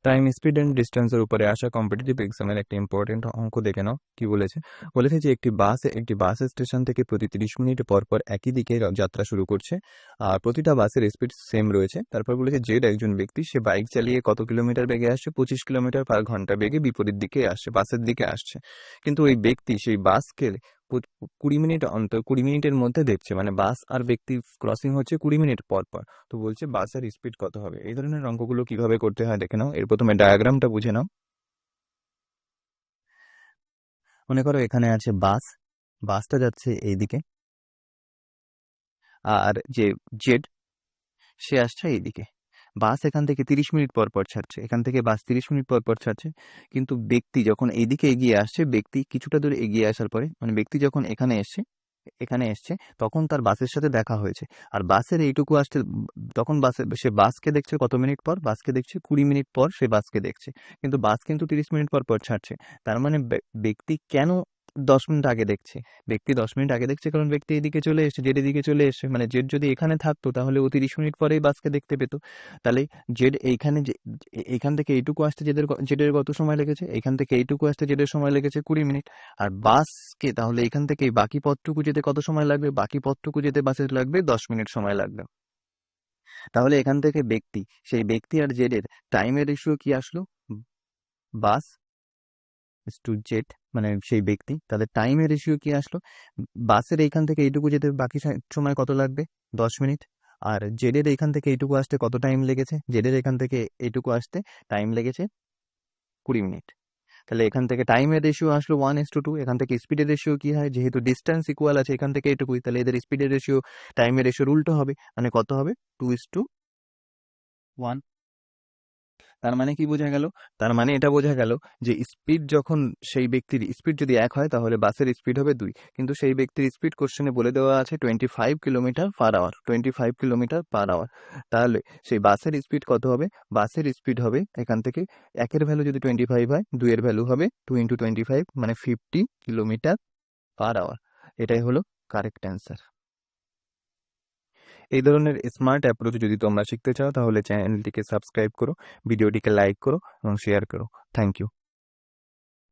Time, speed and ডিস্টেন্সের উপরে আসা competitive এক্সামের একটা ইম্পর্টেন্ট অঙ্ক দেখে নাও। কি বলেছে? বলেছে যে একটি বাস স্টেশন থেকে প্রতি 30 মিনিট পর পর একই দিকে যাত্রা শুরু করছে, আর প্রতিটা বাসের স্পিড সেম রয়েছে। তারপর বলেছে জেড একজন ব্যক্তি, সে বাইক চালিয়ে কত কিলোমিটার বেগে আসছে? 25 কিলোমিটার পার ঘন্টা বেগে বিপরীত দিকে আসছে, বাসের দিকে আসছে। কিন্তু ওই ব্যক্তি সেই বাসকে 20 মিনিটের মধ্যে দেখছে, মানে বাস আর ব্যক্তি ক্রসিং হচ্ছে 20 মিনিট পর পর। তো বলছে বাসের স্পিড কত হবে। এই ধরনের অঙ্কগুলো কিভাবে করতে হয় দেখে নাও। এর প্রথমে ডায়াগ্রামটা বুঝে নাও। মনে করো এখানে আছে বাস, বাসটা যাচ্ছে এইদিকে, আর যে জেড সে আসছে এইদিকে। বাস এখান থেকে 30 মিনিট পর পর ছাড়ছে, এখান থেকে বাস 30 মিনিট পর পর ছাড়ছে। কিন্তু ব্যক্তি যখন এইদিকে এগিয়ে আসছে, ব্যক্তি কিছুটা দূর এগিয়ে আসার পরে, মানে ব্যক্তি যখন এখানে এসছে তখন তার বাসের সাথে দেখা হয়েছে। আর বাসের এইটুকু আসতে তখন সে বাসকে দেখছে কত মিনিট পর? বাসকে দেখছে 20 মিনিট পর সে বাসকে দেখছে। কিন্তু বাস কিন্তু 30 মিনিট পর পর ছাড়ছে। তার মানে ব্যক্তি কেন 10 মিনিট আগে দেখছে? ব্যক্তি 10 মিনিট আগে দেখছে কারণ ব্যক্তি এদিকে চলে এসেছে, জেড এদিকে চলে এসেছে। মানে জেড যদি এখানে থাকতো তাহলে ও 30 মিনিট পরেই বাসকে দেখতে পেতো। তাহলে জেড এইখানে এইখান থেকে এইটুকু আসতে জেডের কত সময় লেগেছে? এইখান থেকে এইটুকু আসতে জেডের সময় লেগেছে 20 মিনিট। আর বাসকে তাহলে এখান থেকে বাকি পথটুকু যেতে কত সময় লাগবে? বাকি পথটুকু যেতে বাসের লাগবে 10 মিনিট সময় লাগবে। তাহলে এখান থেকে সেই ব্যক্তি আর জেডের টাইমের রেশিও কি আসলো? বাস টু জেড, মানে সেই ব্যক্তি, তাদের টাইমের রেশিও কি আসলো? বাসের এইখান থেকে এইটুকু যেতে বাকি সময় কত লাগবে? 10 মিনিট। আর জেডের এইখান থেকে এইটুকু আসতে কত টাইম লেগেছে? জেডের এখান থেকে এইটুকু আসতে টাইম লেগেছে 20 মিনিট। তাহলে এখান থেকে টাইমের রেশিও আসলো 1:2। এখান থেকে স্পিডের রেশিও কি হয়? যেহেতু ডিস্টেন্স ইকুয়াল আছে এখান থেকে এটুকুই, তাহলে এদের স্পিডের রেশিও টাইমের রেশিওর উল্টো হবে। মানে কত হবে? 2:1। তার মানে কি বোঝা গেল? তার মানে এটা বোঝা গেল যে স্পিড যখন সেই ব্যক্তির স্পিড যদি 1 হয় তাহলে বাসের স্পিড হবে 2। কিন্তু সেই ব্যক্তির স্পিড কোশ্চেনে বলে দেওয়া আছে 25 kilometre per hour, 25 kilometre per hour. তাহলে সেই বাসের স্পিড কত হবে? বাসের স্পিড হবে এখান থেকে 1-এর ভ্যালু যদি 25 হয়, 2-এর ভ্যালু হবে 2 × 25, মানে 50 কিলোমিটার পার আওয়ার। এটাই হলো কারেক্ট অ্যান্সার। এই ধরনের স্মার্ট অ্যাপ্রোচ যদি তোমরা শিখতে চাও তাহলে চ্যানেলটিকে সাবস্ক্রাইব করো, ভিডিওটিকে লাইক করো এবং শেয়ার করো। Thank you.